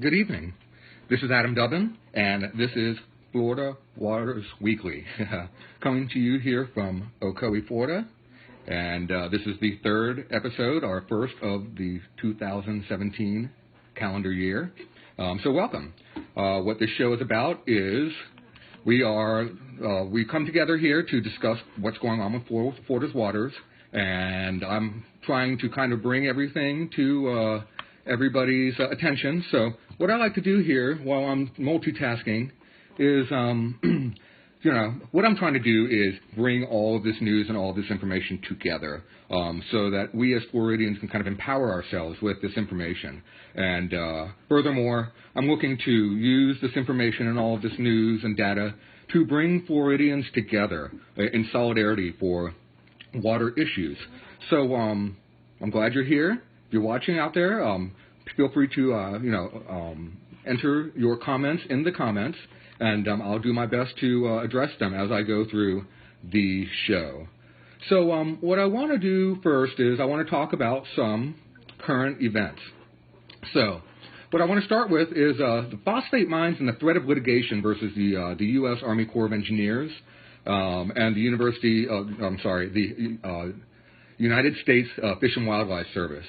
Good evening. This is Adam Dubbin, and this is Florida Waters Weekly, coming to you here from Ocoee, Florida. And this is the third episode, our first of the 2017 calendar year. So welcome. What this show is about is we come together here to discuss what's going on with Florida's waters, and I'm trying to kind of bring everything to everybody's attention. So what I like to do here while I'm multitasking is, what I'm trying to do is bring all of this news and all of this information together so that we as Floridians can kind of empower ourselves with this information. And furthermore, I'm looking to use this information and all of this news and data to bring Floridians together in solidarity for water issues. So I'm glad you're here. If you're watching out there, feel free to, enter your comments in the comments, and I'll do my best to address them as I go through the show. So what I want to do first is I want to talk about some current events. So what I want to start with is the phosphate mines and the threat of litigation versus the U.S. Army Corps of Engineers and the United States Fish and Wildlife Service.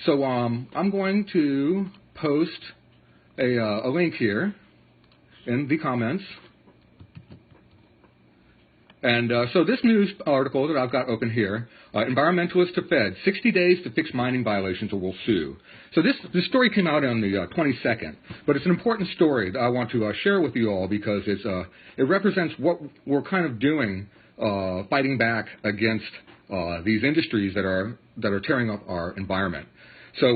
So I'm going to post a link here in the comments. And so this news article that I've got open here, environmentalists to Fed, 60 days to fix mining violations or will sue. So this story came out on the 22nd, but it's an important story that I want to share with you all because it represents what we're kind of doing, fighting back against these industries that are tearing up our environment. So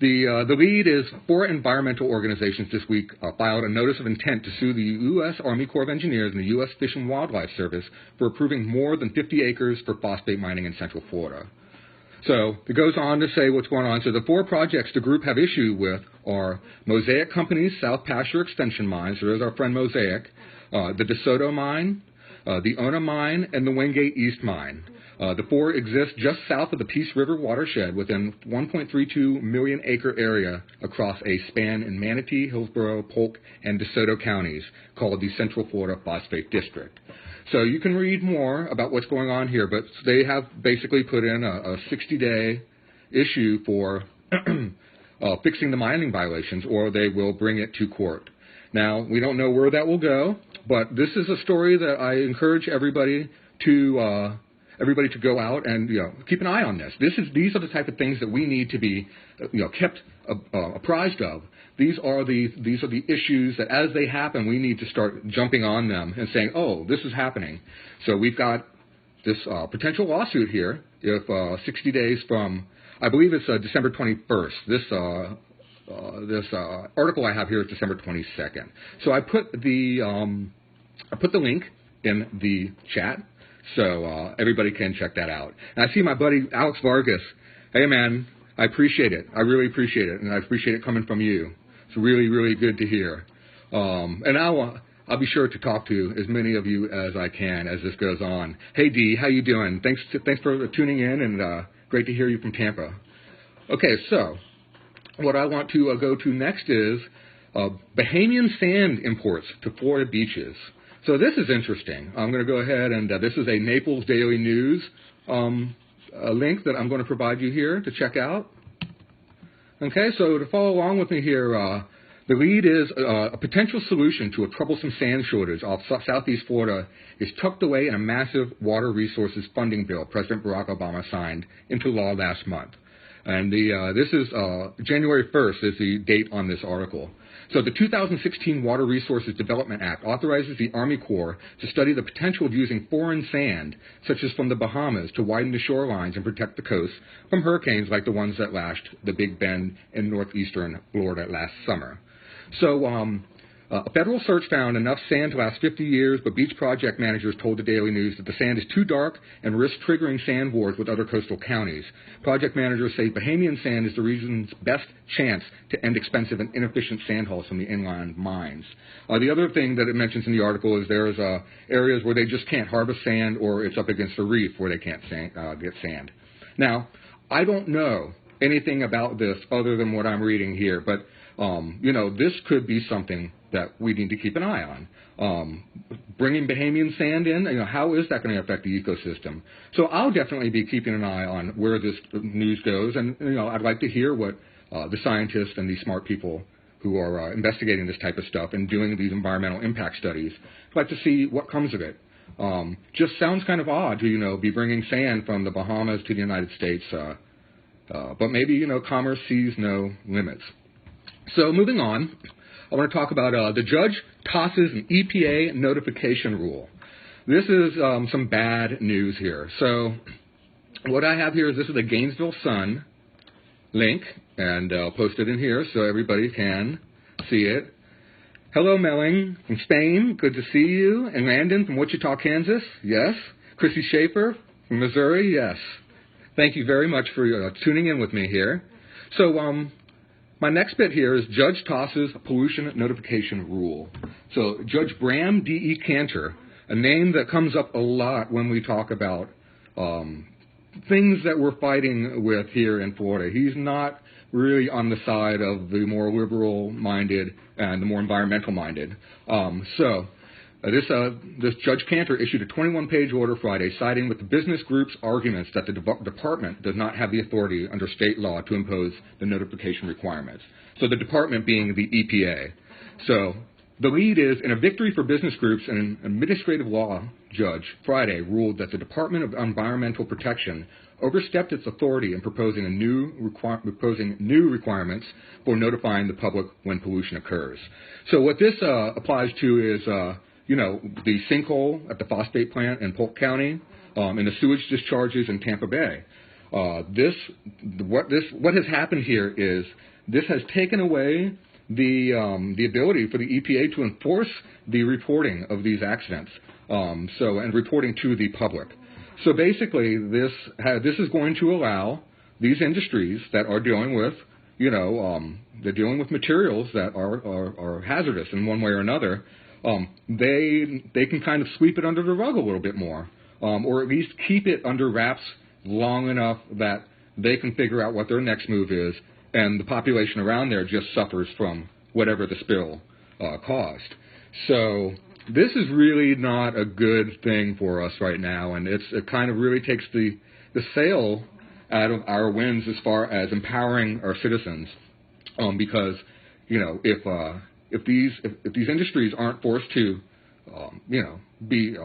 the lead is 4 environmental organizations this week filed a notice of intent to sue the U.S. Army Corps of Engineers and the U.S. Fish and Wildlife Service for approving more than 50 acres for phosphate mining in Central Florida. So it goes on to say what's going on. So the 4 projects the group have issue with are Mosaic Company's South Pasture Extension Mine, so there's our friend Mosaic, the DeSoto Mine, the Ona Mine, and the Wingate East Mine. The 4 exist just south of the Peace River watershed within 1.32 million acre area across a span in Manatee, Hillsborough, Polk, and DeSoto counties called the Central Florida Phosphate District. So you can read more about what's going on here, but they have basically put in a 60-day issue for fixing the mining violations, or they will bring it to court. Now, we don't know where that will go, but this is a story that I encourage everybody to go out and keep an eye on this. These are the type of things that we need to be kept apprised of. These are the issues that as they happen, we need to start jumping on them and saying, oh, this is happening. So we've got this potential lawsuit here. If 60 days from, I believe it's December 21st. This article I have here is December 22nd. So I put the link in the chat. So everybody can check that out. And I see my buddy Alex Vargas. Hey, man, I appreciate it. I really appreciate it, and I appreciate it coming from you. It's really, really good to hear. And I'll be sure to talk to as many of you as I can as this goes on. Hey, Dee, how you doing? Thanks for tuning in, and great to hear you from Tampa. Okay, so what I want to go to next is Bahamian sand imports to Florida beaches. So this is interesting. I'm going to go ahead and this is a Naples Daily News link that I'm going to provide you here to check out. Okay, so to follow along with me here, the lead is a potential solution to a troublesome sand shortage off southeast Florida is tucked away in a massive water resources funding bill President Barack Obama signed into law last month. And this is January 1st is the date on this article. So the 2016 Water Resources Development Act authorizes the Army Corps to study the potential of using foreign sand, such as from the Bahamas, to widen the shorelines and protect the coast from hurricanes like the ones that lashed the Big Bend in northeastern Florida last summer. So a federal search found enough sand to last 50 years, but beach project managers told the Daily News that the sand is too dark and risks triggering sand wars with other coastal counties. Project managers say Bahamian sand is the region's best chance to end expensive and inefficient sand hauls from the inland mines. The other thing that it mentions in the article is there's areas where they just can't harvest sand, or it's up against a reef where they can't get sand. Now, I don't know anything about this other than what I'm reading here, but This could be something that we need to keep an eye on. Bringing Bahamian sand in, how is that going to affect the ecosystem? So I'll definitely be keeping an eye on where this news goes, and I'd like to hear what the scientists and these smart people who are investigating this type of stuff and doing these environmental impact studies, I'd like to see what comes of it. Just sounds kind of odd to, be bringing sand from the Bahamas to the United States, but maybe, commerce sees no limits. So moving on, I want to talk about the judge tosses an EPA notification rule. This is some bad news here. So what I have here is this is the Gainesville Sun link, and I'll post it in here so everybody can see it. Hello, Melling from Spain. Good to see you. And Landon from Wichita, Kansas. Yes. Chrissy Schaefer from Missouri. Yes. Thank you very much for tuning in with me here. So my next bit here is Judge tosses pollution notification rule. So Judge Bram D.E. Cantor, a name that comes up a lot when we talk about things that we're fighting with here in Florida. He's not really on the side of the more liberal-minded and the more environmental-minded. This Judge Cantor issued a 21-page order Friday siding with the business group's arguments that the department does not have the authority under state law to impose the notification requirements. So the department being the EPA. So the lead is, in a victory for business groups, an administrative law judge Friday ruled that the Department of Environmental Protection overstepped its authority in proposing new requirements for notifying the public when pollution occurs. So what this applies to is, the sinkhole at the phosphate plant in Polk County, and the sewage discharges in Tampa Bay. What has happened here is this has taken away the ability for the EPA to enforce the reporting of these accidents, and reporting to the public. So basically, this is going to allow these industries that are dealing with, they're dealing with materials that are hazardous in one way or another. They can kind of sweep it under the rug a little bit more, or at least keep it under wraps long enough that they can figure out what their next move is, and the population around there just suffers from whatever the spill caused. So this is really not a good thing for us right now, and it kind of really takes the sail out of our winds as far as empowering our citizens, because if these industries aren't forced to be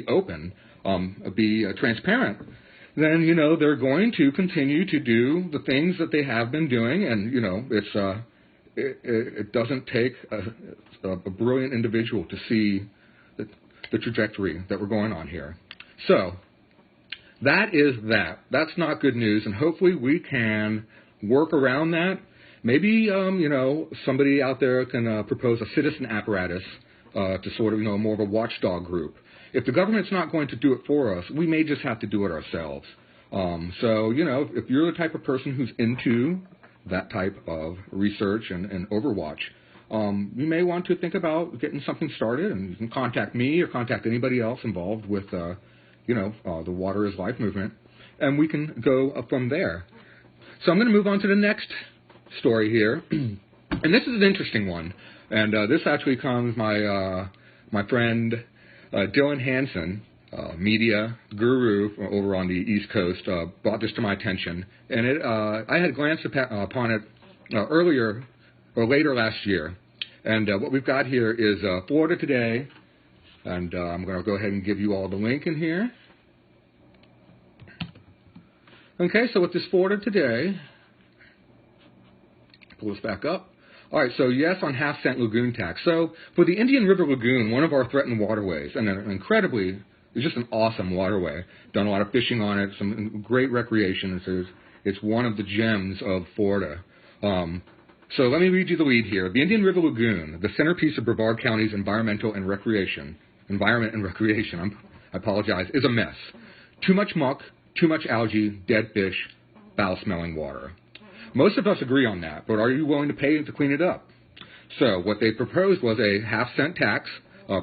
open, be transparent, then they're going to continue to do the things that they have been doing, and it doesn't take a brilliant individual to see the trajectory that we're going on here. So that is that. That's not good news, and hopefully we can work around that. Maybe somebody out there can propose a citizen apparatus to sort of more of a watchdog group. If the government's not going to do it for us, we may just have to do it ourselves. If you're the type of person who's into that type of research and overwatch, you may want to think about getting something started, and you can contact me or contact anybody else involved with, the Water is Life movement, and we can go from there. So I'm going to move on to the next story here, and this is an interesting one, and this actually comes my friend Dylan Hansen, media guru over on the East Coast, brought this to my attention, and I had glanced upon it earlier or later last year, and what we've got here is Florida Today, and I'm going to go ahead and give you all the link in here. Okay, so with this Florida Today, pull this back up. All right, so yes on half-cent lagoon tax. So for the Indian River Lagoon, one of our threatened waterways, and it's just an awesome waterway. Done a lot of fishing on it, some great recreation. It's one of the gems of Florida. So let me read you the lead here. The Indian River Lagoon, the centerpiece of Brevard County's environment and recreation, I apologize, is a mess. Too much muck, too much algae, dead fish, foul-smelling water. Most of us agree on that, but are you willing to pay to clean it up? So what they proposed was a half-cent tax,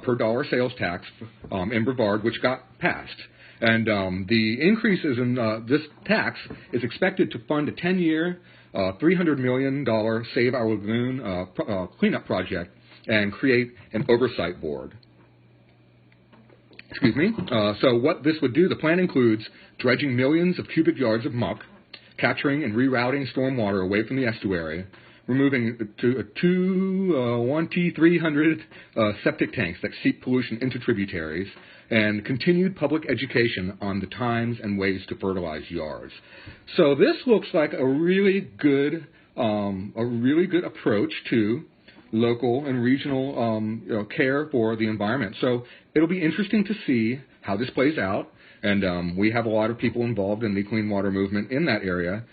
per dollar sales tax in Brevard, which got passed. And the increases in this tax is expected to fund a 10-year $300 million Save Our Lagoon cleanup project and create an oversight board. Excuse me. So what this would do, the plan includes dredging millions of cubic yards of muck, capturing and rerouting stormwater away from the estuary, removing 300 septic tanks that seep pollution into tributaries, and continued public education on the times and ways to fertilize yards. So this looks like a really good approach to local and regional care for the environment. So it'll be interesting to see how this plays out. And we have a lot of people involved in the clean water movement in that area.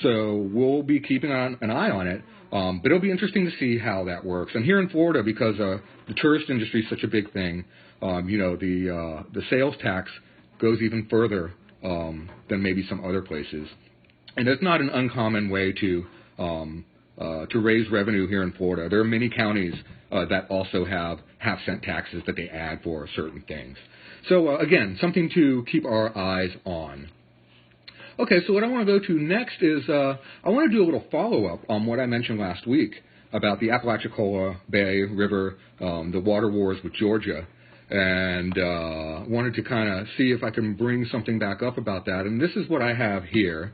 So we'll be keeping an eye on it. But it'll be interesting to see how that works. And here in Florida, because the tourist industry is such a big thing, the sales tax goes even further than maybe some other places. And it's not an uncommon way to raise revenue here in Florida. There are many counties that also have half-cent taxes that they add for certain things. So, again, something to keep our eyes on. Okay, so what I want to go to next is I want to do a little follow-up on what I mentioned last week about the Apalachicola Bay River, the water wars with Georgia, and wanted to kind of see if I can bring something back up about that. And this is what I have here.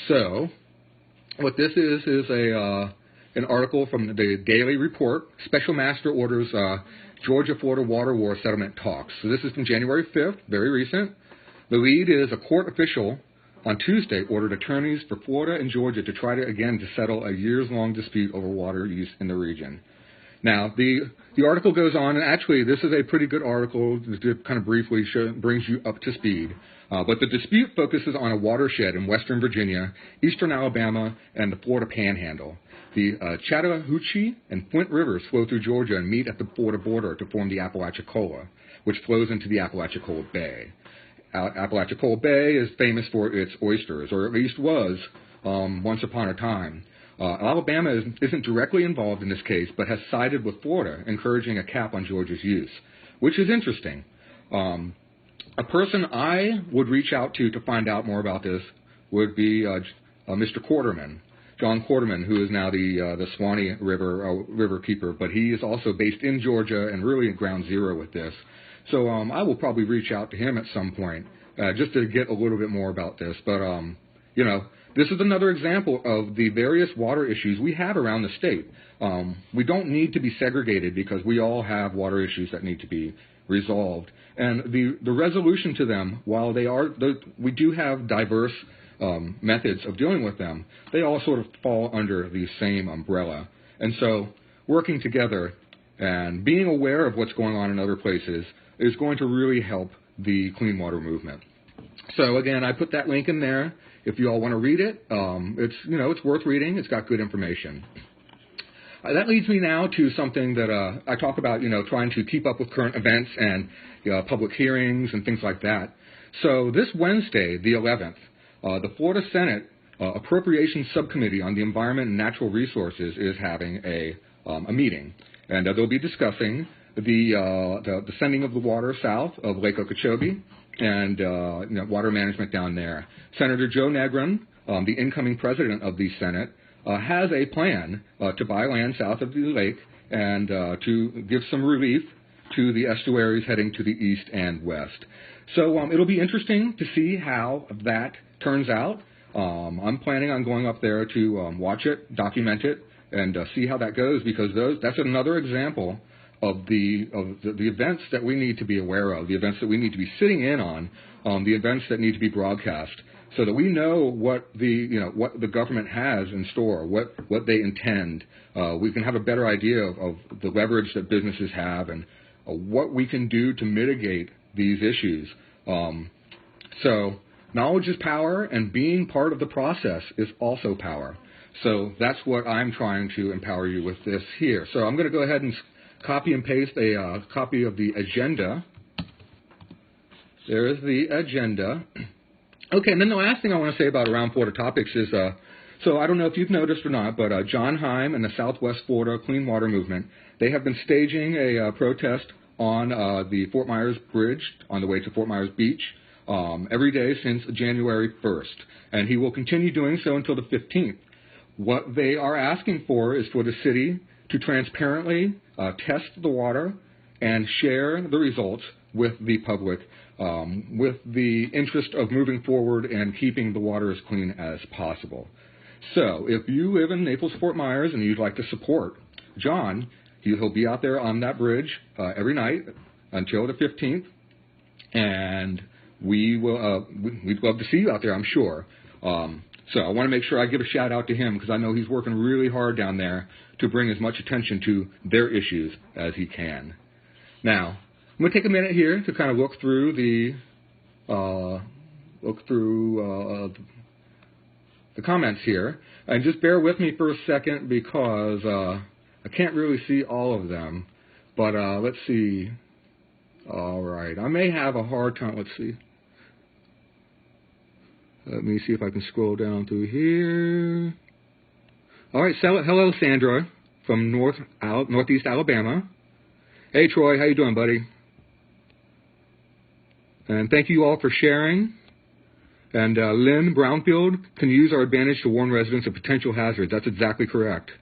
So what this is an article from the Daily Report, Special Master Orders Georgia-Florida Water War Settlement Talks. So this is from January 5th, very recent. The lead is a court official on Tuesday ordered attorneys for Florida and Georgia to try to settle a years-long dispute over water use in the region. Now, the article goes on, and actually this is a pretty good article to kind of briefly brings you up to speed. But the dispute focuses on a watershed in western Virginia, eastern Alabama, and the Florida Panhandle. The Chattahoochee and Flint rivers flow through Georgia and meet at the Florida border to form the Apalachicola, which flows into the Apalachicola Bay. Apalachicola Bay is famous for its oysters, or at least was once upon a time. Alabama isn't directly involved in this case, but has sided with Florida, encouraging a cap on Georgia's use, which is interesting. A person I would reach out to find out more about this would be Mr. Quarterman, John Quarterman, who is now the Swanee River keeper, but he is also based in Georgia and really at ground zero with this. So I will probably reach out to him at some point just to get a little bit more about this. But, this is another example of the various water issues we have around the state. We don't need to be segregated because we all have water issues that need to be resolved. And the resolution to them, while we do have diverse methods of dealing with them, they all sort of fall under the same umbrella. And so working together and being aware of what's going on in other places is going to really help the clean water movement. So again, I put that link in there. If you all want to read it, it's worth reading. It's got good information. That leads me now to something that I talk about, trying to keep up with current events and public hearings and things like that. So this Wednesday, the 11th, the Florida Senate Appropriations Subcommittee on the Environment and Natural Resources is having a meeting, and they'll be discussing the sending of the water south of Lake Okeechobee and water management down there. Senator Joe Negron, the incoming president of the Senate, has a plan to buy land south of the lake and to give some relief to the estuaries heading to the east and west. So it'll be interesting to see how that turns out. I'm planning on going up there to watch it, document it, and see how that goes, because that's another example of the events that we need to be aware of, the events that we need to be sitting in on, the events that need to be broadcast, so that we know what the government has in store, what they intend. We can have a better idea of the leverage that businesses have and what we can do to mitigate these issues. So knowledge is power, and being part of the process is also power. So that's what I'm trying to empower you with this here. So I'm going to go ahead and copy and paste a copy of the agenda. There is the agenda. Okay, and then the last thing I want to say about Around Florida Topics is, so I don't know if you've noticed or not, but John Heim and the Southwest Florida Clean Water Movement, they have been staging a protest on the Fort Myers Bridge on the way to Fort Myers Beach. every day since January 1st, and he will continue doing so until the 15th. What they are asking for is for the city to transparently test the water and share the results with the public, with the interest of moving forward and keeping the water as clean as possible. So if you live in Naples-Fort Myers and you'd like to support John, he'll be out there on that bridge every night until the 15th, and we'd love to see you out there, I'm sure. So I want to make sure I give a shout out to him because I know he's working really hard down there to bring as much attention to their issues as he can. Now, I'm going to take a minute here to kind of look through the comments here, and just bear with me for a second because I can't really see all of them. But let's see. All right, I may have a hard time. Let's see. Let me see if I can scroll down through here. All right, hello, Sandra from Northeast Alabama. Hey, Troy, how you doing, buddy? And thank you all for sharing. And Lynn Brownfield can use our advantage to warn residents of potential hazards. That's exactly correct.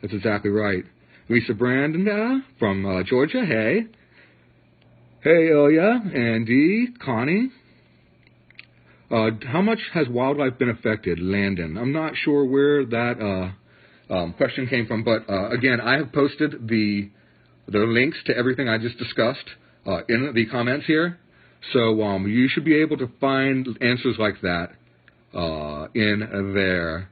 That's exactly right. Lisa Brandon from Georgia, hey. Hey, Ilya, Andy, Connie. How much has wildlife been affected? Landon. I'm not sure where that question came from, but again, I have posted the links to everything I just discussed in the comments here. So you should be able to find answers like that in there.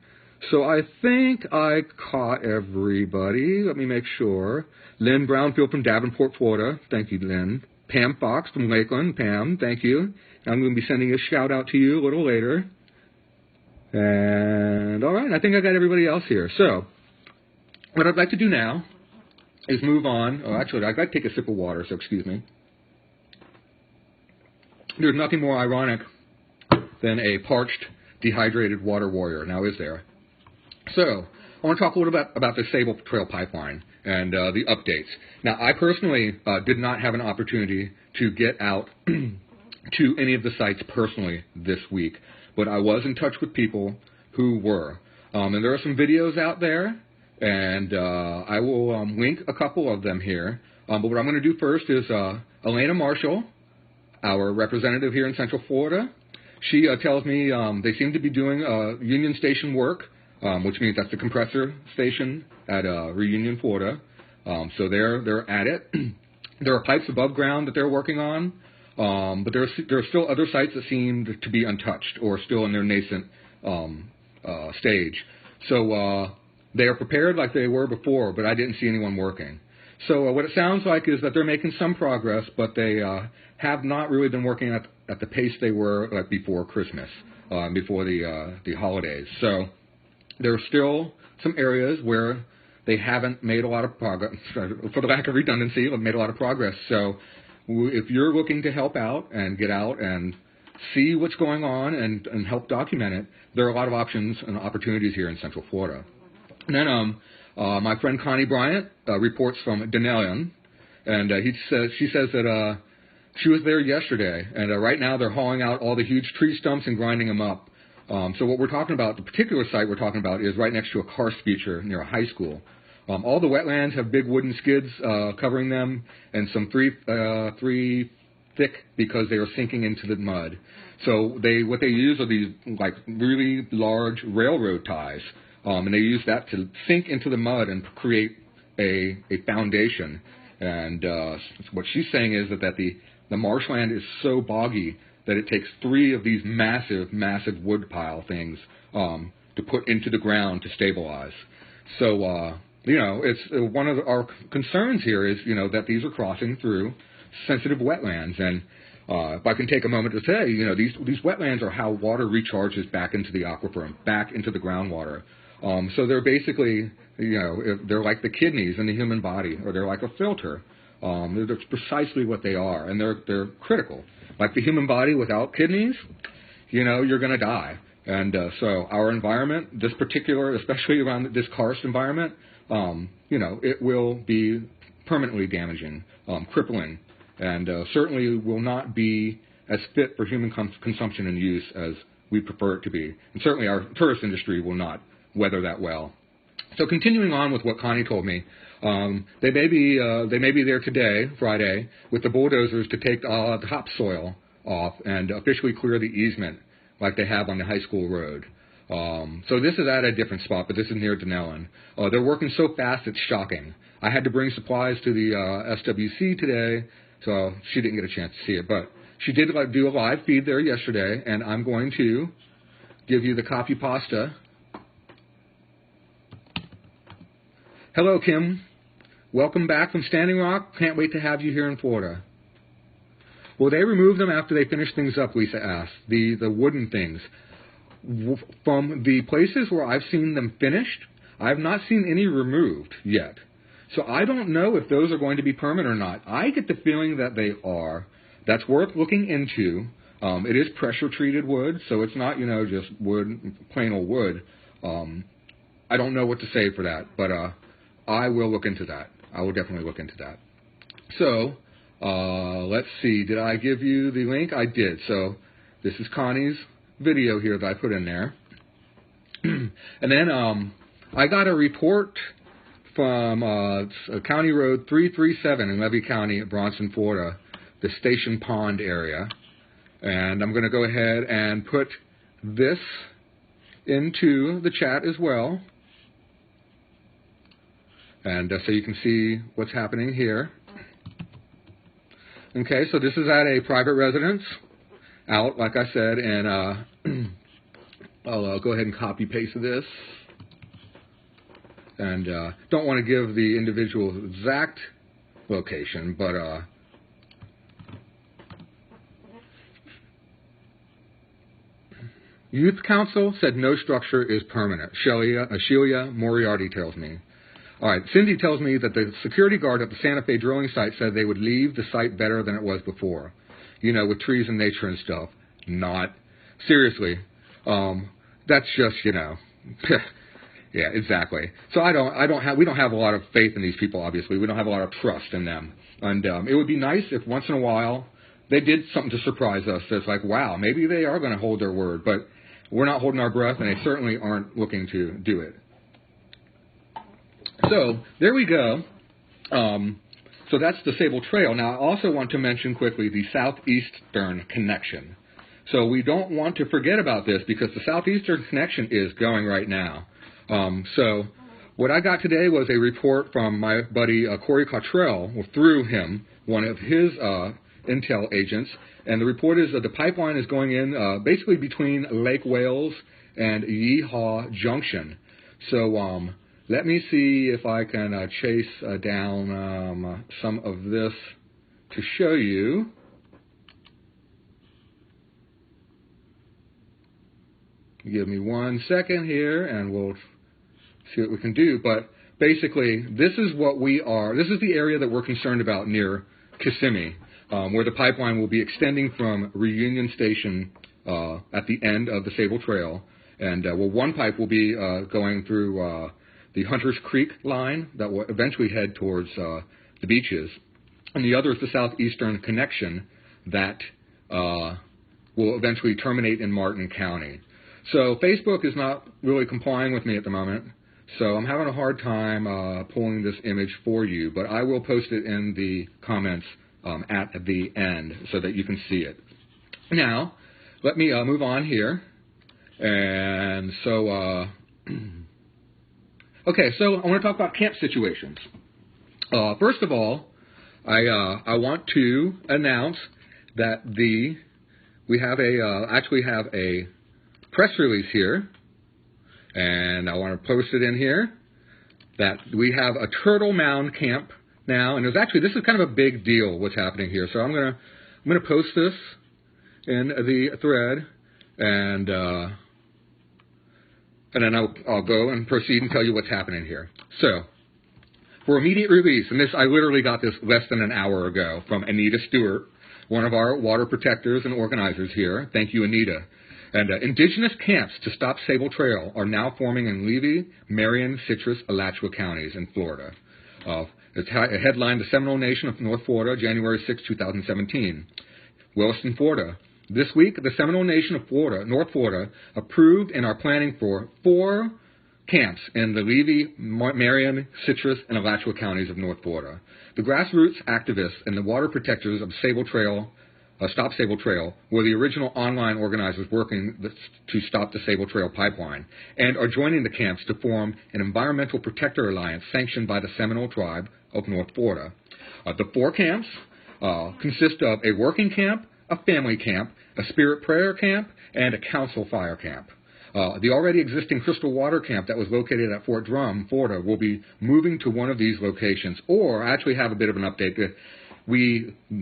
So I think I caught everybody. Let me make sure. Lynn Brownfield from Davenport, Florida. Thank you, Lynn. Pam Fox from Lakeland. Pam, thank you. I'm going to be sending a shout out to you a little later. And all right, I think I got everybody else here. So what I'd like to do now is move on. Oh, actually, I'd like to take a sip of water, so excuse me. There's nothing more ironic than a parched, dehydrated water warrior, now is there? So I want to talk a little bit about the Sable Trail Pipeline and the updates. Now, I personally did not have an opportunity to get out to any of the sites personally this week, but I was in touch with people who were. And there are some videos out there, and I will link a couple of them here. But what I'm going to do first is Elena Marshall, our representative here in Central Florida, she tells me they seem to be doing Union Station work, which means that's the compressor station at Reunion, Florida. So they're at it. There are pipes above ground that they're working on, but there are still other sites that seem to be untouched or still in their nascent stage. So they are prepared like they were before, but I didn't see anyone working. So what it sounds like is that they're making some progress, but they have not really been working at the pace they were like before Christmas, before the holidays. So there are still some areas where they haven't made a lot of progress, for the lack of redundancy, they've made a lot of progress. So if you're looking to help out and get out and see what's going on and help document it, there are a lot of options and opportunities here in Central Florida. And then my friend Connie Bryant reports from Denalion, and she says that she was there yesterday, and right now they're hauling out all the huge tree stumps and grinding them up. So what we're talking about, the particular site we're talking about, is right next to a karst feature near a high school. All the wetlands have big wooden skids covering them, and some three thick because they are sinking into the mud. So what they use are these like really large railroad ties, and they use that to sink into the mud and create a foundation. And what she's saying is that the marshland is so boggy that it takes 3 of these massive wood pile things to put into the ground to stabilize. So, it's one of our concerns here is, that these are crossing through sensitive wetlands. And if I can take a moment to say, these wetlands are how water recharges back into the aquifer and back into the groundwater. So they're basically, they're like the kidneys in the human body, or they're like a filter. That's precisely what they are, and they're critical. Like the human body without kidneys, you're going to die. And so our environment, this particular, especially around this karst environment, it will be permanently damaging, crippling, and certainly will not be as fit for human consumption and use as we prefer it to be. And certainly our tourist industry will not weather that well. So continuing on with what Connie told me, they may be there today, Friday, with the bulldozers to take the topsoil off and officially clear the easement like they have on the high school road. So this is at a different spot, but this is near Denellen. They're working so fast it's shocking. I had to bring supplies to the SWC today, so she didn't get a chance to see it. But she did do a live feed there yesterday, and I'm going to give you the copy pasta. Hello, Kim. Welcome back from Standing Rock. Can't wait to have you here in Florida. Will they remove them after they finish things up, Lisa asked, the wooden things. From the places where I've seen them finished, I've not seen any removed yet. So I don't know if those are going to be permanent or not. I get the feeling that they are. That's worth looking into. It is pressure-treated wood, so it's not, just wood, plain old wood. I don't know what to say for that, but I will look into that. I will definitely look into that. So let's see. Did I give you the link? I did. So this is Connie's video here that I put in there. And then I got a report from County Road 337 in Levy County, Bronson, Florida, the Station Pond area. And I'm going to go ahead and put this into the chat as well. And so you can see what's happening here. Okay, so this is at a private residence out, like I said, and I'll go ahead and copy paste this. And don't want to give the individual exact location, but Youth Council said no structure is permanent. Shelia Moriarty tells me. All right, Cindy tells me that the security guard at the Santa Fe drilling site said they would leave the site better than it was before. With trees and nature and stuff. Not. Seriously. That's just, Yeah, exactly. So we don't have a lot of faith in these people, obviously. We don't have a lot of trust in them. And it would be nice if once in a while they did something to surprise us. That's like, wow, maybe they are going to hold their word. But we're not holding our breath, and they certainly aren't looking to do it. So there we go. So that's the Sable Trail. Now, I also want to mention quickly the Southeastern Connection. So we don't want to forget about this because the Southeastern Connection is going right now. So what I got today was a report from my buddy Corey Cottrell, through him, one of his intel agents. And the report is that the pipeline is going in basically between Lake Wales and Yeehaw Junction. So let me see if I can chase down some of this to show you. Give me 1 second here, and we'll see what we can do. But basically, this is what we are. This is the area that we're concerned about near Kissimmee, where the pipeline will be extending from Reunion Station at the end of the Sable Trail. And one pipe will be going through the Hunters Creek line that will eventually head towards the beaches. And the other is the Southeastern Connection that will eventually terminate in Martin County. So Facebook is not really complying with me at the moment. So I'm having a hard time pulling this image for you. But I will post it in the comments at the end so that you can see it. Now, let me move on here. And so... Okay, so I want to talk about camp situations. First of all, I want to announce that we have actually have a press release here, and I want to post it in here, that we have a Turtle Mound camp now, and this is kind of a big deal what's happening here. So I'm gonna post this in the thread, and then I'll go and proceed and tell you what's happening here. So, for immediate release, and I literally got this less than an hour ago from Anita Stewart, one of our water protectors and organizers here. Thank you, Anita. And indigenous camps to stop Sable Trail are now forming in Levy, Marion, Citrus, Alachua counties in Florida. It's headlined the Seminole Nation of North Florida, January 6, 2017. Williston, Florida. This week, the Seminole Nation of Florida, North Florida, approved and are planning for 4 camps in the Levy, Marion, Citrus, and Alachua counties of North Florida. The grassroots activists and the water protectors of Stop Sable Trail were the original online organizers working to stop the Sable Trail pipeline and are joining the camps to form an environmental protector alliance sanctioned by the Seminole tribe of North Florida. The 4 camps consist of a working camp, a family camp, a spirit prayer camp, and a council fire camp. The already existing Crystal Water Camp that was located at Fort Drum, Florida, will be moving to one of these locations, or I actually have a bit of an update.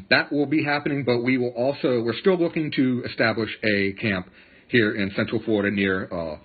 That will be happening, but we're still looking to establish a camp here in Central Florida near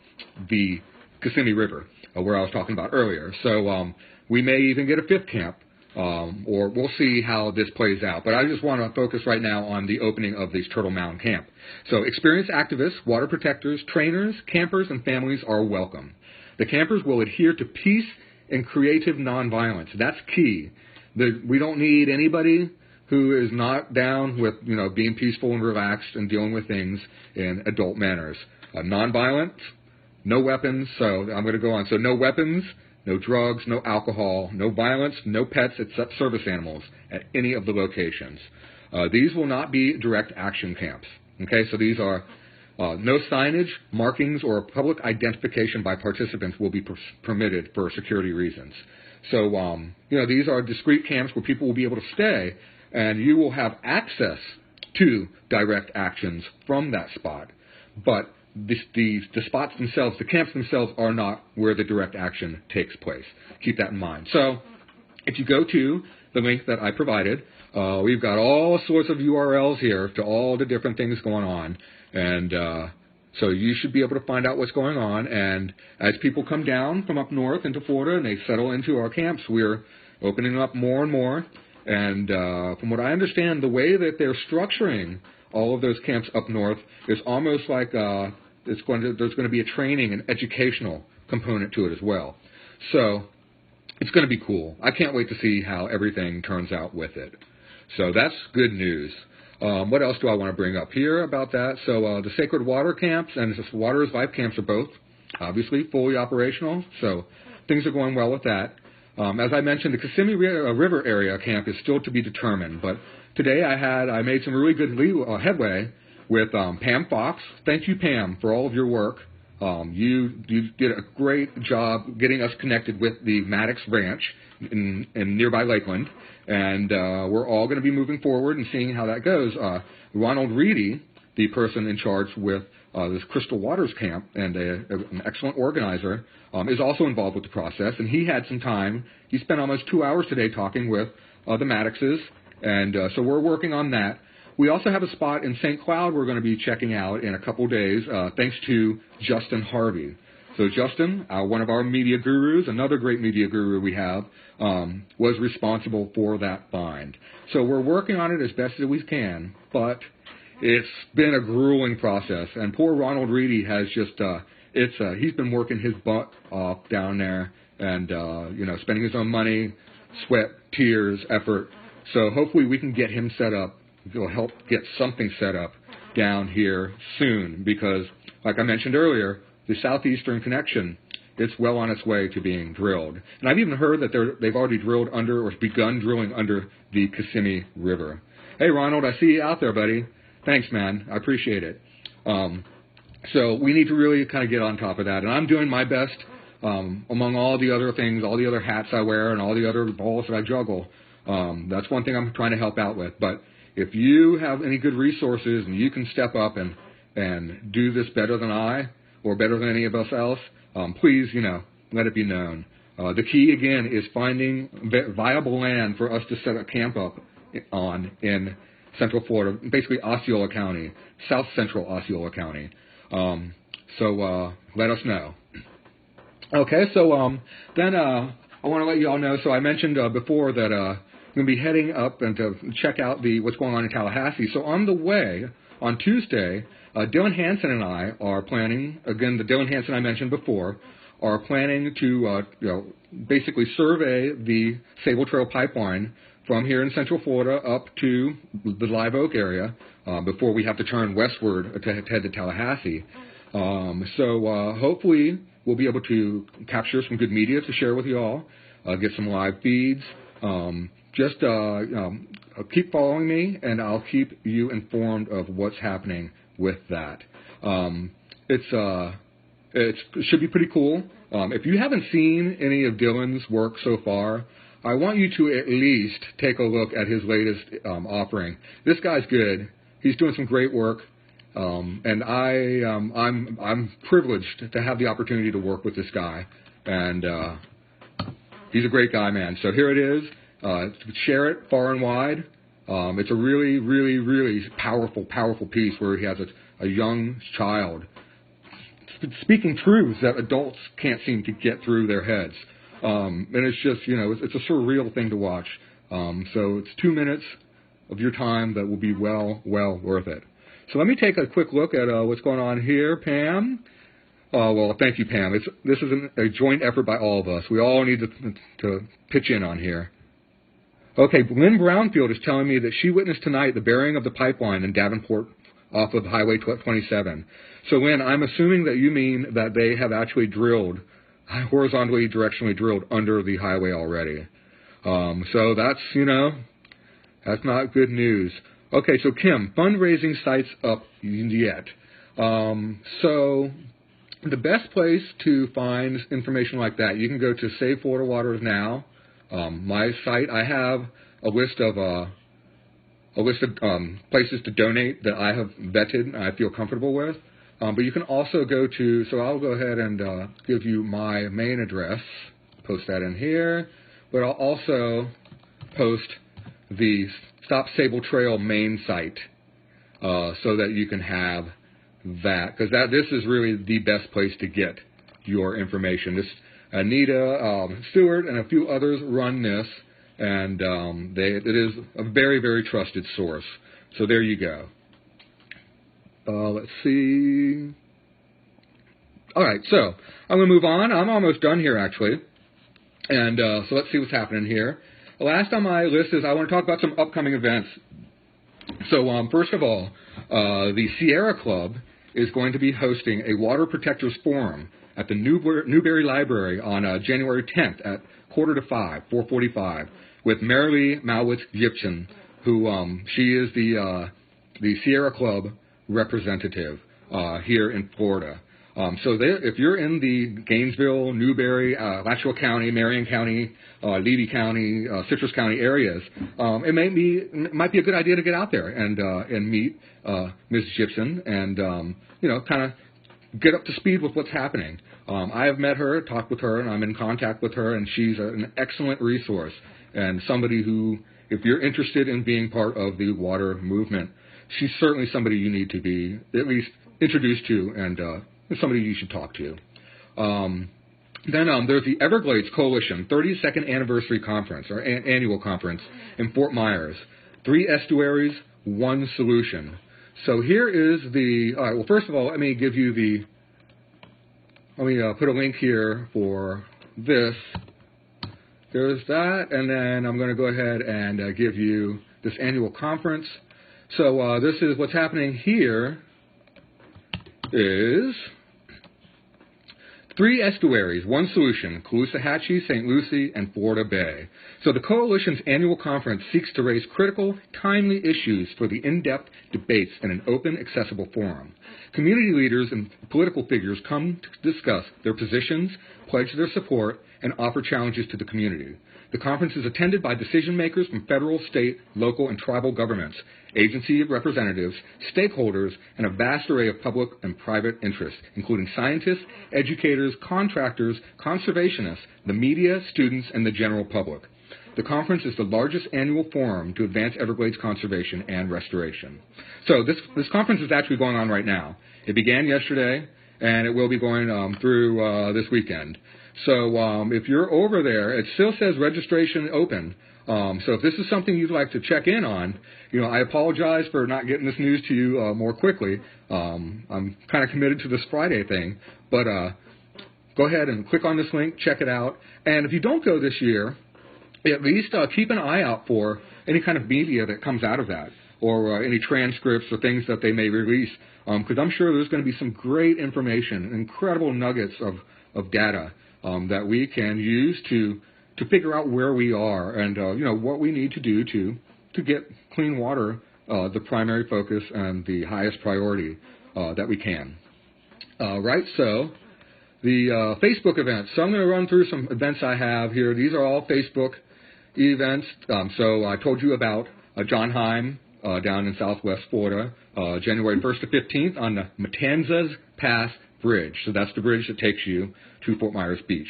the Kissimmee River, where I was talking about earlier. So we may even get a 5th camp, or we'll see how this plays out. But I just want to focus right now on the opening of this Turtle Mound camp. So experienced activists, water protectors, trainers, campers, and families are welcome. The campers will adhere to peace and creative nonviolence. That's key. We don't need anybody who is not down with, being peaceful and relaxed and dealing with things in adult manners. Nonviolence, no weapons. So I'm going to go on. So no weapons, no drugs, no alcohol, no violence, no pets except service animals at any of the locations. These will not be direct action camps. Okay, so these are no signage, markings, or public identification by participants will be permitted for security reasons. So, these are discrete camps where people will be able to stay, and you will have access to direct actions from that spot. But the spots themselves, the camps themselves, are not where the direct action takes place. Keep that in mind. So, if you go to the link that I provided, we've got all sorts of URLs here to all the different things going on, and so you should be able to find out what's going on. And as people come down from up north into Florida and they settle into our camps, we're opening up more and more. And from what I understand, the way that they're structuring all of those camps up north is almost like there's going to be a training and educational component to it as well. So it's going to be cool. I can't wait to see how everything turns out with it. So that's good news. What else do I want to bring up here about that? So the Sacred Water Camps and the Water is Life Camps are both obviously fully operational. So things are going well with that. As I mentioned, the Kissimmee River area camp is still to be determined. But today I made some really good headway with Pam Fox. Thank you, Pam, for all of your work. You did a great job getting us connected with the Maddox Ranch in nearby Lakeland. And we're all going to be moving forward and seeing how that goes. Ronald Reedy, the person in charge with this Crystal Waters Camp and an excellent organizer, is also involved with the process. And he had some time. He spent almost 2 hours today talking with the Maddoxes. And so we're working on that. We also have a spot in St. Cloud we're going to be checking out in a couple days, thanks to Justin Harvey. So Justin, one of our media gurus, another great media guru we have, was responsible for that find. So we're working on it as best as we can, but it's been a grueling process. And poor Ronald Reedy has just, he's been working his butt off down there and, spending his own money, sweat, tears, effort. So hopefully we can get him set up. It'll help get something set up down here soon because, like I mentioned earlier, the Southeastern Connection, it's well on its way to being drilled. And I've even heard that they've already drilled under or begun drilling under the Kissimmee River. Hey, Ronald, I see you out there, buddy. Thanks, man. I appreciate it. So we need to really kind of get on top of that. And I'm doing my best among all the other things, all the other hats I wear and all the other balls that I juggle. That's one thing I'm trying to help out with. But if you have any good resources and you can step up and do this better than I or better than any of us else, please, let it be known. The key, again, is finding viable land for us to set a camp up on in Central Florida, basically Osceola County, South Central Osceola County. So let us know. Okay, so then I want to let you all know, so I mentioned before that I'm going to be heading up and to check out what's going on in Tallahassee. So on the way, on Tuesday, Dylan Hansen and I are planning, again, the Dylan Hansen I mentioned before, are planning to basically survey the Sable Trail pipeline from here in Central Florida up to the Live Oak area before we have to turn westward to head to Tallahassee. So hopefully we'll be able to capture some good media to share with you all, get some live feeds. Just keep following me, and I'll keep you informed of what's happening with that. It should be pretty cool. If you haven't seen any of Dylan's work so far, I want you to at least take a look at his latest offering. This guy's good. He's doing some great work, and I'm privileged to have the opportunity to work with this guy. And he's a great guy, man. So here it is. Share it far and wide. It's a really, really, really powerful piece where he has a young child speaking truths that adults can't seem to get through their heads. And it's just, it's a surreal thing to watch. So it's 2 minutes of your time that will be well worth it. So let me take a quick look at what's going on here, Pam. Well, thank you, Pam. This is a joint effort by all of us. We all need to pitch in on here. Okay, Lynn Brownfield is telling me that she witnessed tonight the burying of the pipeline in Davenport off of Highway 27. So, Lynn, I'm assuming that you mean that they have actually drilled, horizontally, directionally drilled under the highway already. So that's not good news. Okay, so Kim, fundraising sites up yet. So the best place to find information like that, you can go to Save Florida Waters Now. My site, I have a list of places to donate that I have vetted and I feel comfortable with. But you can also go to, so I'll go ahead and give you my main address, post that in here, but I'll also post the Stop Sable Trail main site so that you can have that, because this is really the best place to get your information. This Anita Stewart and a few others run this, and it is a very, very trusted source. So there you go. Let's see. All right, so I'm going to move on. I'm almost done here, actually. And so let's see what's happening here. Last on my list is I want to talk about some upcoming events. So first of all, the Sierra Club is going to be hosting a Water Protectors Forum at the Newberry Library on January 10th at 4:45, with Marilee Malwitz-Gibson, who she is the Sierra Club representative here in Florida. So if you're in the Gainesville, Newberry, Alachua County, Marion County, Levy County, Citrus County areas, it might be a good idea to get out there and meet Ms. Gibson and kind of get up to speed with what's happening. I have met her, talked with her, and I'm in contact with her, and she's an excellent resource and somebody who, if you're interested in being part of the water movement, she's certainly somebody you need to be at least introduced to and somebody you should talk to. Then there's the Everglades Coalition 32nd Anniversary Conference, or annual conference in Fort Myers. 3 estuaries, 1 solution. So here is all right, well, first of all, let me give you let me put a link here for this. There's that, and then I'm going to go ahead and give you this annual conference. So this is what's happening here is 3 estuaries, 1 solution, Caloosahatchee, St. Lucie, and Florida Bay. So the Coalition's annual conference seeks to raise critical, timely issues for the in-depth debates in an open, accessible forum. Community leaders and political figures come to discuss their positions, pledge their support, and offer challenges to the community. The conference is attended by decision-makers from federal, state, local, and tribal governments, agency representatives, stakeholders, and a vast array of public and private interests, including scientists, educators, contractors, conservationists, the media, students, and the general public. The conference is the largest annual forum to advance Everglades conservation and restoration. So this conference is actually going on right now. It began yesterday, and it will be going through this weekend. So if you're over there, it still says registration open. So if this is something you'd like to check in on, I apologize for not getting this news to you more quickly. I'm kind of committed to this Friday thing, but go ahead and click on this link, check it out. And if you don't go this year, at least keep an eye out for any kind of media that comes out of that, or any transcripts or things that they may release, because I'm sure there's going to be some great information, incredible nuggets of data that we can use to figure out where we are and what we need to do to get clean water the primary focus and the highest priority that we can. Right, so the Facebook events. So I'm going to run through some events I have here. These are all Facebook events. So I told you about John Heim down in Southwest Florida, January 1st to 15th on the Matanzas Pass Bridge. So that's the bridge that takes you to Fort Myers Beach.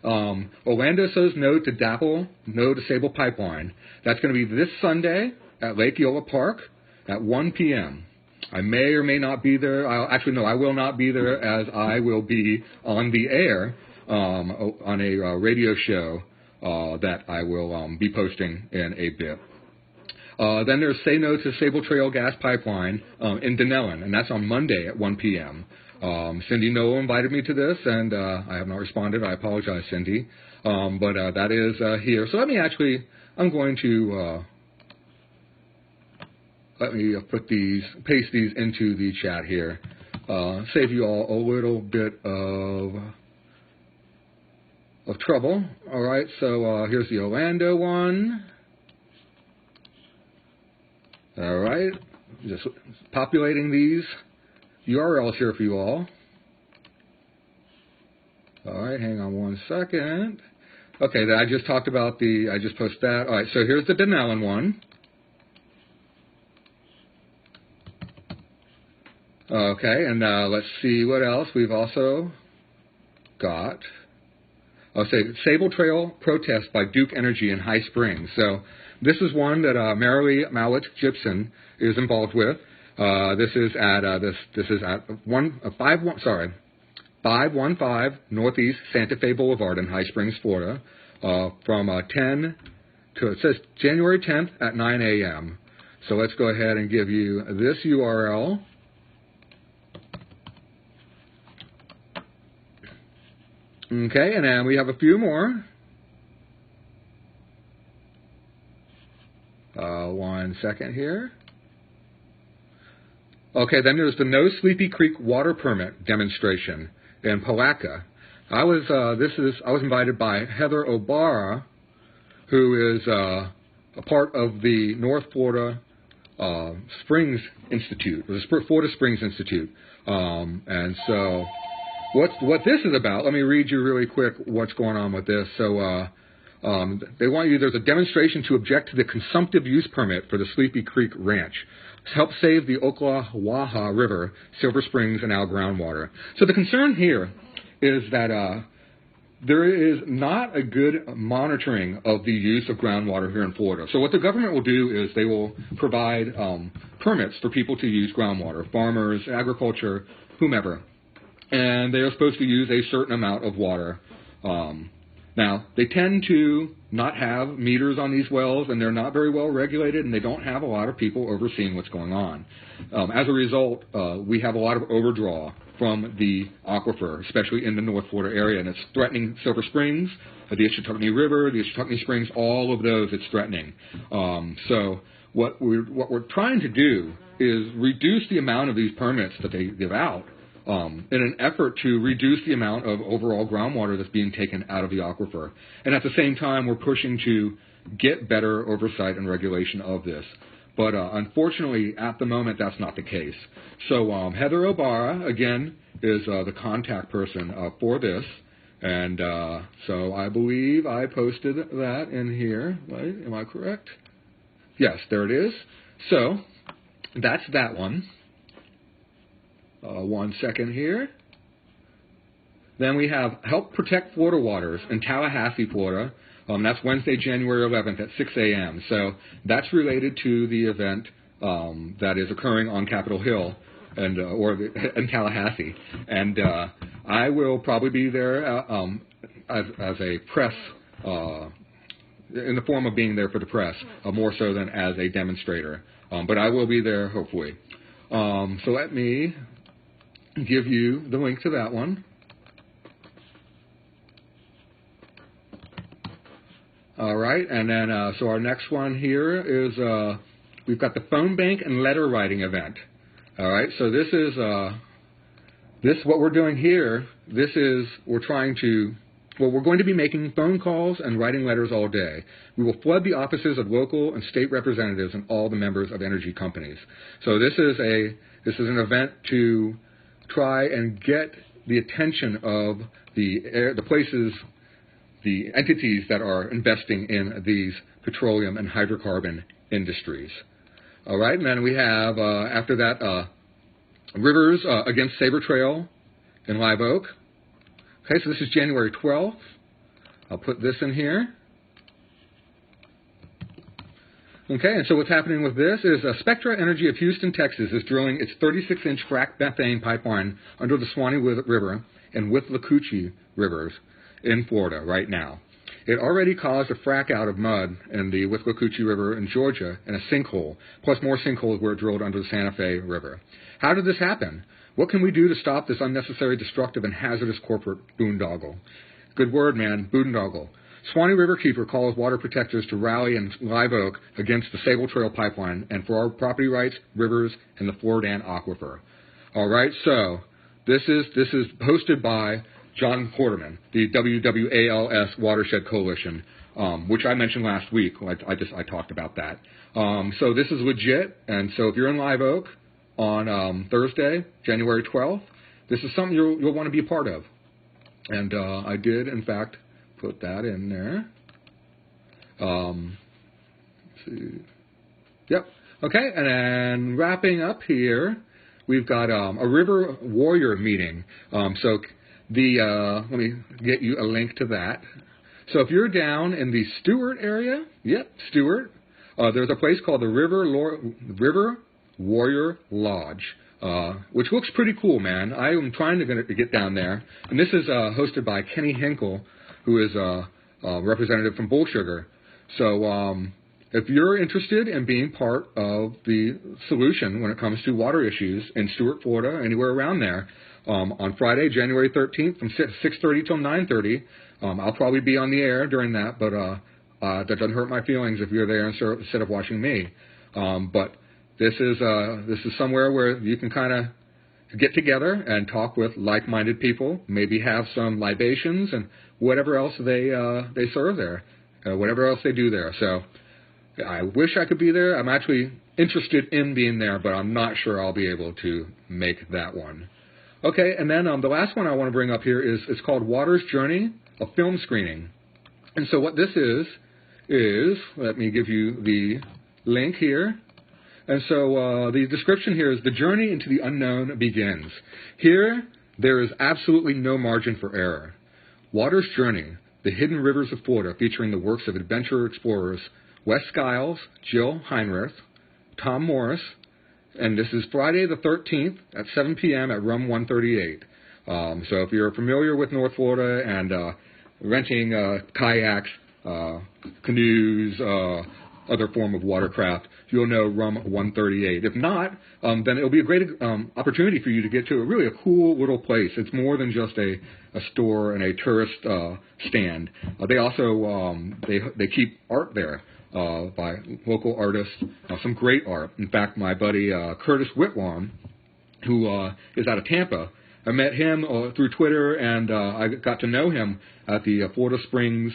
Orlando says no to DAPL, no to Sable Pipeline. That's going to be this Sunday at Lake Eola Park at 1 p.m. I may or may not be there. I will not be there, as I will be on the air on a radio show that I will be posting in a bit. Then there's Say No to Sable Trail Gas Pipeline in Denellen, and that's on Monday at 1 p.m. Cindy Noel invited me to this, and I have not responded. I apologize, Cindy. But that is here. So I'm going to let me paste these into the chat here. Save you all a little bit of trouble. All right, so here's the Orlando one. All right, just populating these URLs here for you all. All right, hang on one second. Okay, I just talked about I just posted that. All right, so here's the Denellen one. Okay, and let's see what else we've also got. I'll say Sable Trail protest by Duke Energy in High Springs. So this is one that Marilee Mallett Gibson is involved with. This is at 515 Northeast Santa Fe Boulevard in High Springs, Florida, from 10 to, it says January 10th at 9 a.m. So let's go ahead and give you this URL. Okay, and then we have a few more. One second here. Okay, then there's the No Sleepy Creek Water Permit demonstration in Palatka. I was invited by Heather O'Bara, who is a part of the North Florida Springs Institute, or the Florida Springs Institute, and so. What this is about, let me read you really quick what's going on with this. So they want you, there's a demonstration to object to the consumptive use permit for the Sleepy Creek Ranch to help save the Ocklawaha River, Silver Springs, and now groundwater. So the concern here is that there is not a good monitoring of the use of groundwater here in Florida. So what the government will do is they will provide permits for people to use groundwater, farmers, agriculture, whomever. And they are supposed to use a certain amount of water. Now, they tend to not have meters on these wells, and they're not very well regulated, and they don't have a lot of people overseeing what's going on. As a result, we have a lot of overdraw from the aquifer, especially in the North Florida area, and it's threatening Silver Springs, the Ashatutney River, the Ashatutney Springs, all of those it's threatening. So what we're trying to do is reduce the amount of these permits that they give out, in an effort to reduce the amount of overall groundwater that's being taken out of the aquifer. And at the same time, we're pushing to get better oversight and regulation of this. But unfortunately, at the moment, that's not the case. So Heather O'Bara, again, is the contact person for this. And so I believe I posted that in here. Right? Am I correct? Yes, there it is. So that's that one. One second here. Then we have Help Protect Florida Waters in Tallahassee, Florida. That's Wednesday, January 11th at 6 a.m. So that's related to the event that is occurring on Capitol Hill and in Tallahassee. And I will probably be there as a press, in the form of being there for the press, more so than as a demonstrator. But I will be there, hopefully. So let me give you the link to that one. All right, and then so our next one here is we've got the phone bank and letter writing event. All right, so this is what we're doing here. We're going to be making phone calls and writing letters all day. We will flood the offices of local and state representatives and all the members of energy companies. So this is an event to try and get the attention of the places, the entities that are investing in these petroleum and hydrocarbon industries. All right, and then we have, after that, Rivers against Saber Trail in Live Oak. Okay, so this is January 12th. I'll put this in here. Okay, and so what's happening with this is Spectra Energy of Houston, Texas is drilling its 36-inch frac methane pipeline under the Swanee River and Withlacoochee rivers in Florida right now. It already caused a frack out of mud in the Withlacoochee River in Georgia and a sinkhole, plus more sinkholes were drilled under the Santa Fe River. How did this happen? What can we do to stop this unnecessary, destructive, and hazardous corporate boondoggle? Good word, man, boondoggle. Swanee Riverkeeper calls water protectors to rally in Live Oak against the Sable Trail pipeline and for our property rights, rivers, and the Floridan aquifer. All right, so this is hosted by John Porterman, the WWALS Watershed Coalition, which I mentioned last week. I talked about that. So this is legit, and so if you're in Live Oak on Thursday, January 12th, this is something you'll want to be a part of. And I did, in fact, put that in there. Let's see. Yep. Okay, and then wrapping up here, we've got a River Warrior meeting. Let me get you a link to that. So if you're down in the Stewart area, Stewart, there's a place called the River Warrior Lodge, which looks pretty cool, man. I am trying to get down there. And this is hosted by Kenny Hinkle, who is a representative from Bull Sugar. So if you're interested in being part of the solution when it comes to water issues in Stewart, Florida, anywhere around there, on Friday, January 13th from 6:30 till 9:30, I'll probably be on the air during that, but that doesn't hurt my feelings if you're there instead of watching me. But this is somewhere where you can kind of get together and talk with like-minded people, maybe have some libations and whatever else they serve there, whatever else they do there. So I wish I could be there. I'm actually interested in being there, but I'm not sure I'll be able to make that one. Okay, and then the last one I want to bring up here is called Water's Journey, a film screening. And so what this is let me give you the link here. And so the description here is the journey into the unknown begins. Here, there is absolutely no margin for error. Water's Journey, the hidden rivers of Florida, featuring the works of adventurer explorers Wes Skiles, Jill Heinrich, Tom Morris, and this is Friday the 13th at 7 p.m. at Room 138. So if you're familiar with North Florida and renting kayaks, canoes, other form of watercraft, you'll know Room 138. If not, then it'll be a great opportunity for you to get to a cool little place. It's more than just a store and a tourist stand. They also they keep art there. By local artists, some great art. In fact, my buddy Curtis Whitlawn, who is out of Tampa, I met him through Twitter, and I got to know him at the Florida Springs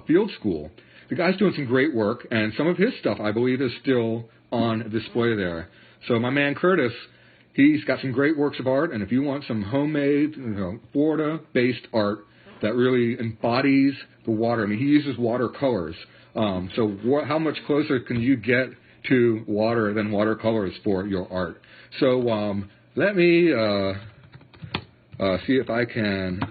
Field School. The guy's doing some great work, and some of his stuff, I believe, is still on display there. So my man Curtis, he's got some great works of art, and if you want some homemade, Florida-based art that really embodies the water, I mean, he uses watercolors. So how much closer can you get to water than watercolors for your art? So let me see if I can.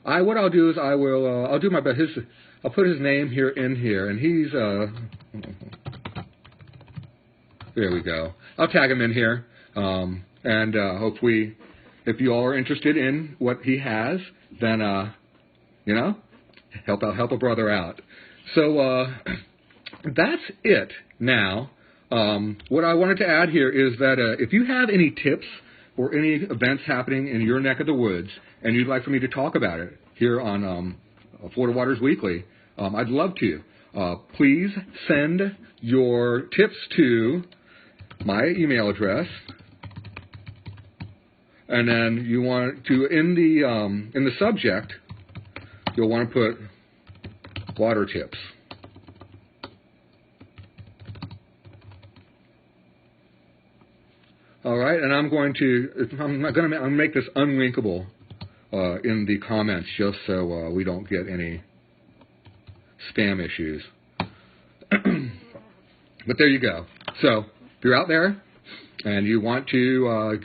What I'll do is I'll do my best. I'll put his name here, and he's there we go. I'll tag him in here, and hopefully, if you all are interested in what he has, then help a brother out. So that's it now. What I wanted to add here is that if you have any tips or any events happening in your neck of the woods and you'd like for me to talk about it here on Florida Waters Weekly, I'd love to. Please send your tips to my email address, and then you want to in the subject, you'll want to put water tips. All right, and I'm going to make this unlinkable in the comments just so we don't get any spam issues. But there you go. So if you're out there and you want to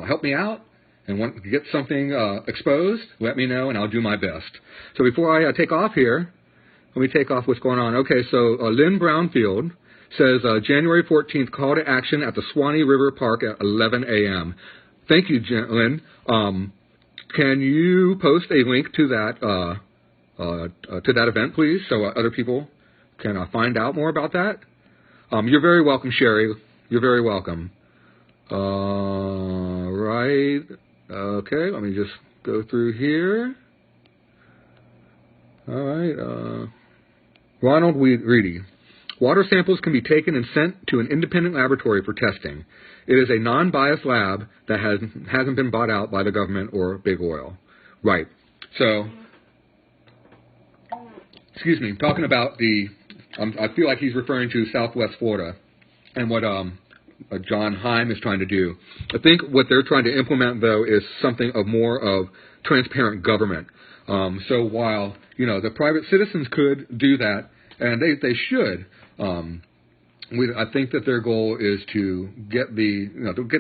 help me out and want to get something exposed, let me know and I'll do my best. So before I take off here, let me take off what's going on. Okay, so Lynn Brownfield says January 14th, call to action at the Swanee River Park at 11 a.m. Thank you, Lynn. Can you post a link to that event, please, so other people can find out more about that? You're very welcome, Sherry. You're very welcome. Right. Okay, let me just go through here. All right. Ronald Reedy. Water samples can be taken and sent to an independent laboratory for testing. It is a non-biased lab that hasn't been bought out by the government or big oil. Right. So, excuse me, talking about I feel like he's referring to Southwest Florida and what John Heim is trying to do. I think what they're trying to implement, though, is something of more of transparent government. So while, the private citizens could do that, and they should, I think that their goal is to get the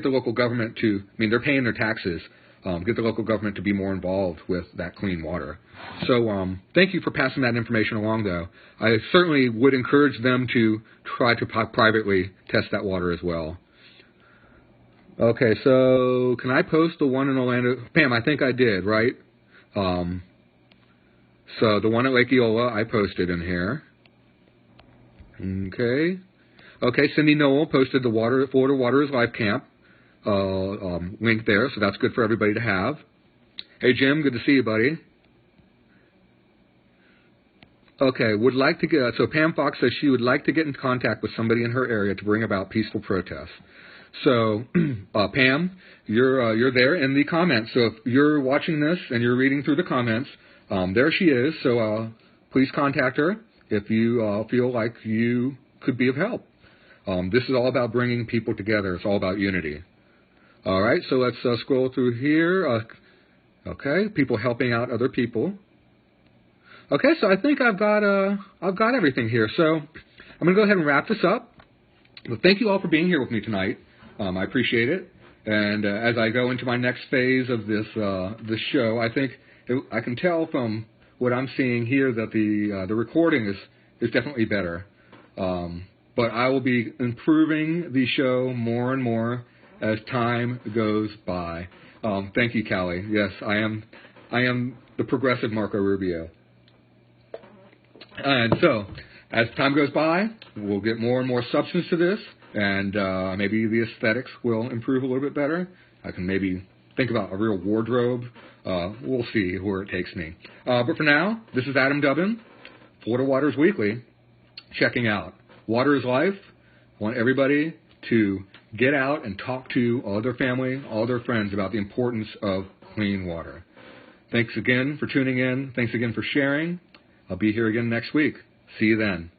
local government to, they're paying their taxes, get the local government to be more involved with that clean water. So thank you for passing that information along, though. I certainly would encourage them to try to privately test that water as well. Okay, so can I post the one in Orlando? Pam, I think I did, right? So the one at Lake Eola, I posted in here. Okay, Cindy Noel posted the Florida Water is Life Camp link there, so that's good for everybody to have. Hey, Jim, good to see you, buddy. Okay, so Pam Fox says she would like to get in contact with somebody in her area to bring about peaceful protests. So, Pam, you're there in the comments. So if you're watching this and you're reading through the comments, there she is. So please contact her if you feel like you could be of help. This is all about bringing people together. It's all about unity. All right, so let's scroll through here. Okay, people helping out other people. Okay, so I think I've got everything here. So I'm going to go ahead and wrap this up. But thank you all for being here with me tonight. I appreciate it. And as I go into my next phase of this show, I think I can tell from what I'm seeing here that the recording is definitely better. But I will be improving the show more and more as time goes by. Thank you, Callie. Yes, I am the progressive Marco Rubio. And so, as time goes by, we'll get more and more substance to this, and maybe the aesthetics will improve a little bit better. I can maybe think about a real wardrobe. We'll see where it takes me. But for now, this is Adam Dubbin, Florida Waters Weekly, checking out. Water is life. I want everybody to get out and talk to all their family, all their friends about the importance of clean water. Thanks again for tuning in. Thanks again for sharing. I'll be here again next week. See you then.